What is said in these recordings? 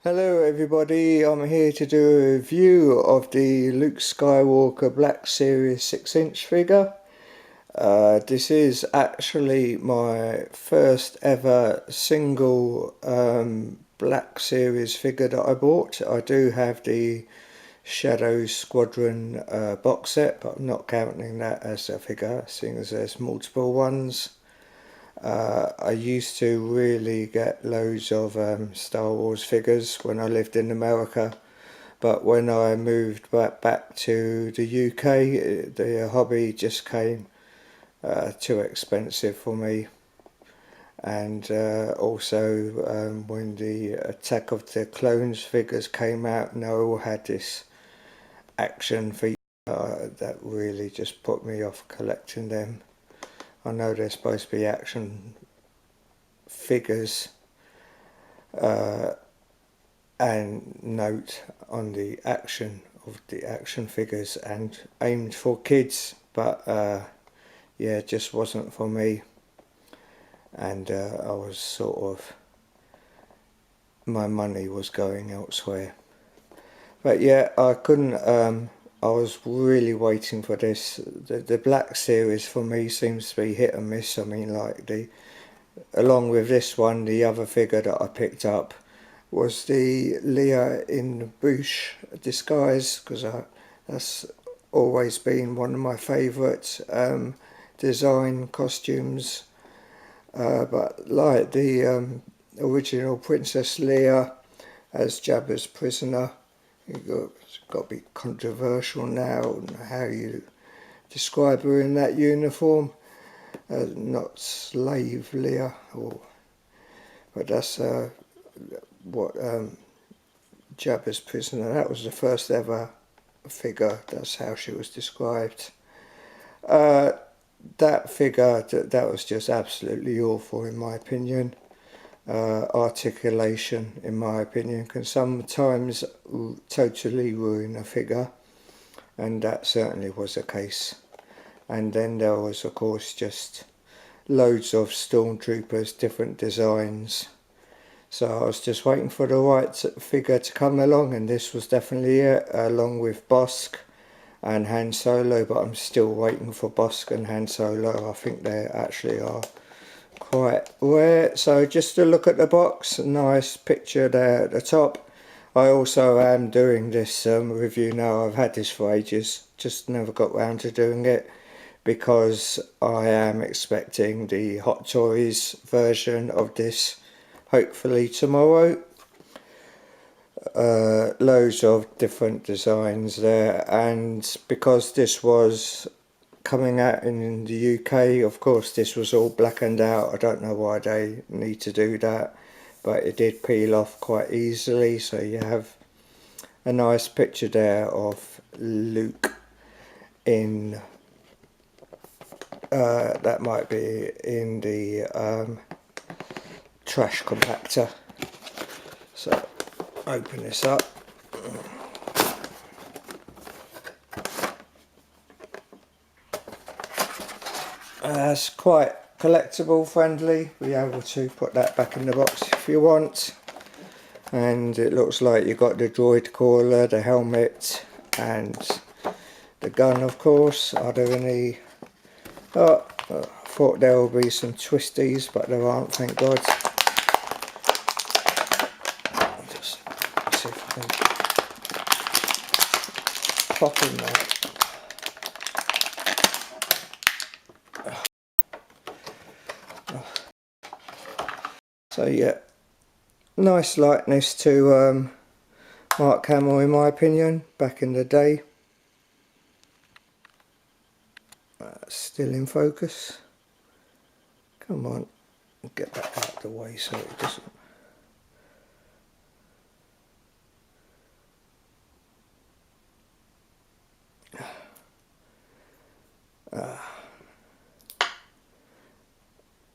Hello everybody, I'm here to do a review of the Luke Skywalker Black Series 6-inch figure. This is actually my first ever single Black Series figure that I bought. I do have the Shadow Squadron box set, but I'm not counting that as a figure, seeing as there's multiple ones. I used to really get loads of Star Wars figures when I lived in America, but when I moved back to the UK, the hobby just came too expensive for me. And also when the Attack of the Clones figures came out and they all had this action feature, that really just put me off collecting them. I know they're supposed to be action figures, and note on the action of the action figures and aimed for kids, but yeah, it just wasn't for me. And I was sort of, my money was going elsewhere. But yeah, I couldn't, I was really waiting for this. The Black Series for me seems to be hit and miss. I mean, like along with this one, the other figure that I picked up was the Leia in Bush disguise, because that's always been one of my favourite design costumes. But like the original Princess Leia as Jabba's prisoner, it's got to be controversial now how you describe her in that uniform. Not slave Leia, but that's what Jabba's prisoner. That was the first ever figure. That's how she was described. That figure, that was just absolutely awful in my opinion. Articulation, in my opinion, can sometimes totally ruin a figure, and that certainly was the case. And then there was, of course, just loads of Stormtroopers, different designs. So I was just waiting for the right figure to come along, and this was definitely it, along with Bosk and Han Solo, but I'm still waiting for Bosk and Han Solo. I think they actually are quite rare. So just to look at the box, nice picture there at the top. I also am doing this review now. I've had this for ages, just never got round to doing it, because I am expecting the Hot Toys version of this hopefully tomorrow. Loads of different designs there, and because this was coming out in the UK, of course this was all blackened out. I don't know why they need to do that, but it did peel off quite easily. So you have a nice picture there of Luke in that might be in the trash compactor. So open this up. It's quite collectible friendly. Be able to put that back in the box if you want. And it looks like you've got the droid caller, the helmet, and the gun, of course. Are there any? Oh, I thought there would be some twisties, but there aren't, thank God. I'll just see if I can pop in there. So yeah, nice likeness to Mark Hamill in my opinion, back in the day. Still in focus. Come on, get that out of the way so it doesn't.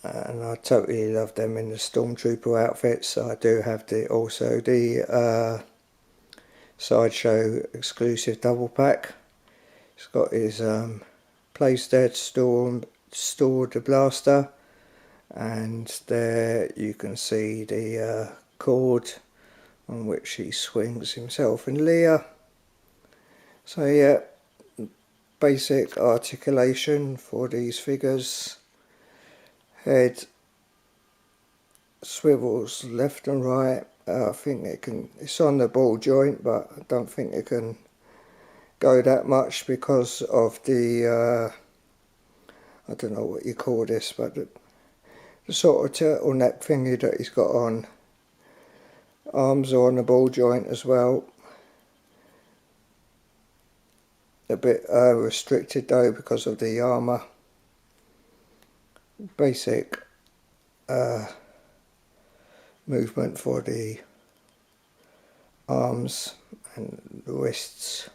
And I totally love them in the Stormtrooper outfits. I do have also the Sideshow exclusive double pack. He's got his place there to store the blaster, and there you can see the cord on which he swings himself and Leia. So yeah, basic articulation for these figures. Head swivels left and right. I think it's on the ball joint, but I don't think it can go that much because of the I don't know what you call this, but the sort of turtleneck thingy that he's got on. Arms are on the ball joint as well. A bit restricted though because of the armour. Basic movement for the arms and the wrists.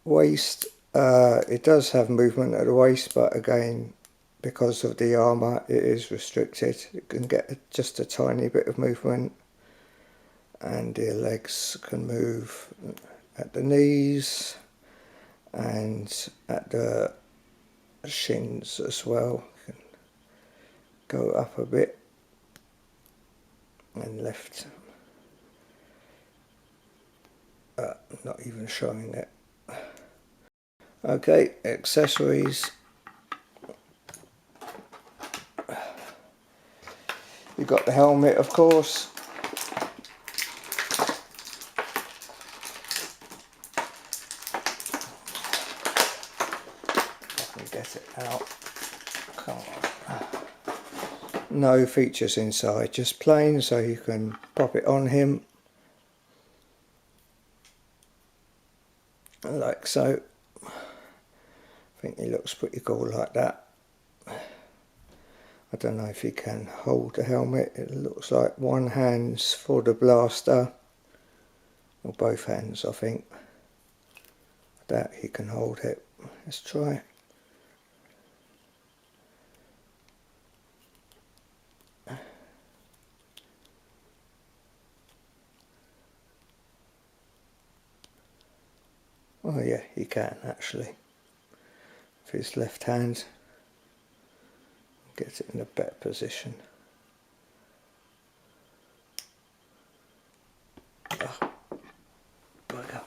Waist, it does have movement at the waist, but again, because of the armour, it is restricted. You can get just a tiny bit of movement, and the legs can move at the knees and at the shins as well. You can go up a bit and left. Not even showing it. Okay, accessories. You've got the helmet, of course. I can get it out. Come on. No features inside, just plain, so you can pop it on him. Like so. I think he looks pretty cool like that. I don't know if he can hold the helmet. It looks like one hand's for the blaster, or both hands I think. That he can hold it. Let's try. Oh yeah, he can actually. With his left hand. Get it in a better position. Oh, bugger.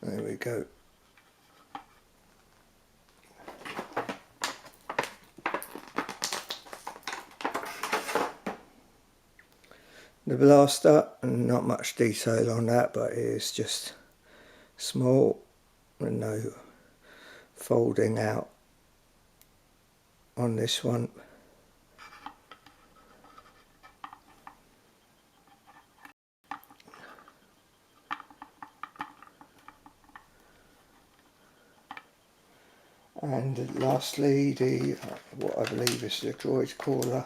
There we go. The blaster, not much detail on that, but it is just small and no folding out on this one. And lastly, the what I believe is the droid caller.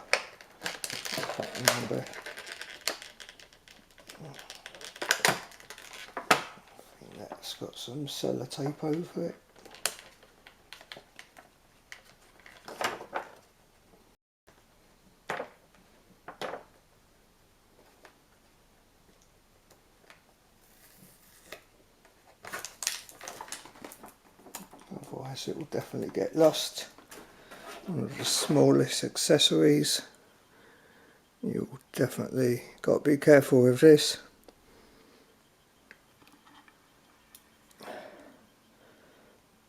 I can't remember. I think that's got some sellotape over it. Otherwise it will definitely get lost. One of the smallest accessories. You've definitely got to be careful with this.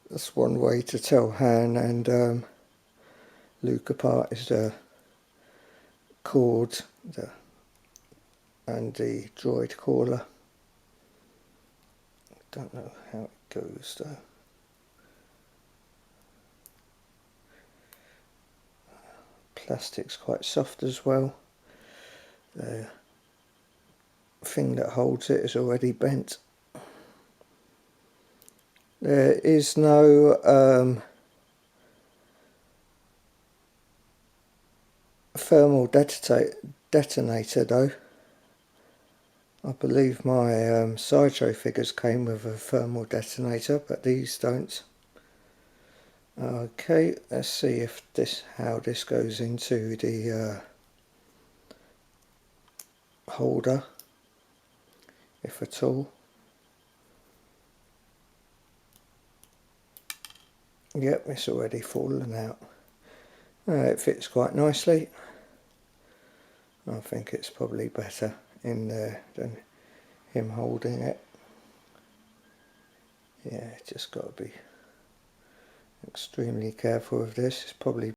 That's one way to tell Han and Luke apart, is the cord and the droid caller. Don't know how it goes though. Plastic's quite soft as well. The thing that holds it is already bent. There is no thermal detonator though. I believe my Sideshow figures came with a thermal detonator, but these don't. Okay, let's see if how this goes into the holder, if at all. Yep, it's already fallen out. It fits quite nicely. I think it's probably better in there than him holding it. Yeah, just got to be extremely careful with this. It's probably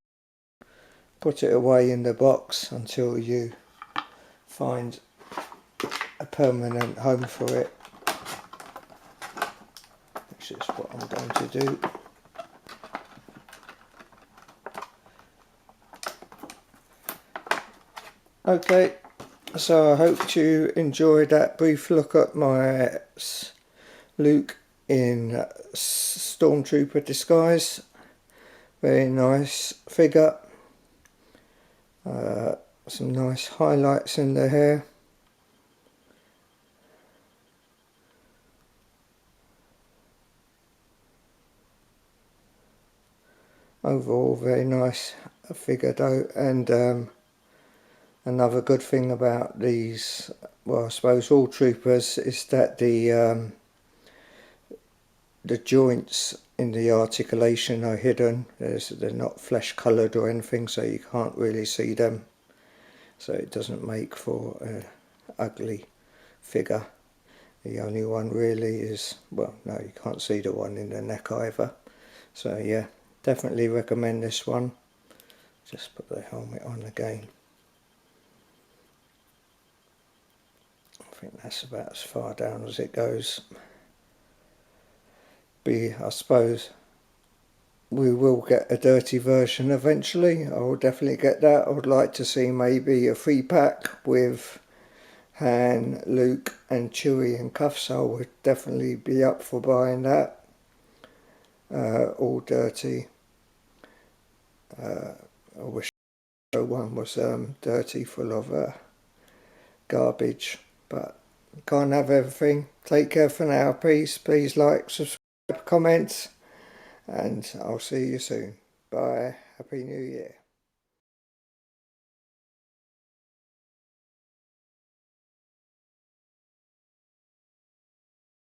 put it away in the box until you find a permanent home for it, which is what I'm going to do. Okay, so I hope you enjoyed that brief look at my Luke in Stormtrooper disguise. Very nice figure. Some nice highlights in the hair. Overall very nice figure though, and another good thing about these, well I suppose all troopers, is that the joints in the articulation are hidden. They're not flesh coloured or anything, so you can't really see them, so it doesn't make for an ugly figure. The only one really is, well no, you can't see the one in the neck either. So yeah, definitely recommend this one. Just put the helmet on again. I think that's about as far down as it goes. I suppose we will get a dirty version eventually. I will definitely get that. I would like to see maybe a 3-pack with Han, Luke and Chewie and cuffs. I would definitely be up for buying that. All dirty. I wish one was dirty, full of garbage, but can't have everything. Take care for now. Please like, subscribe, comment, and I'll see you soon. Bye. Happy New Year.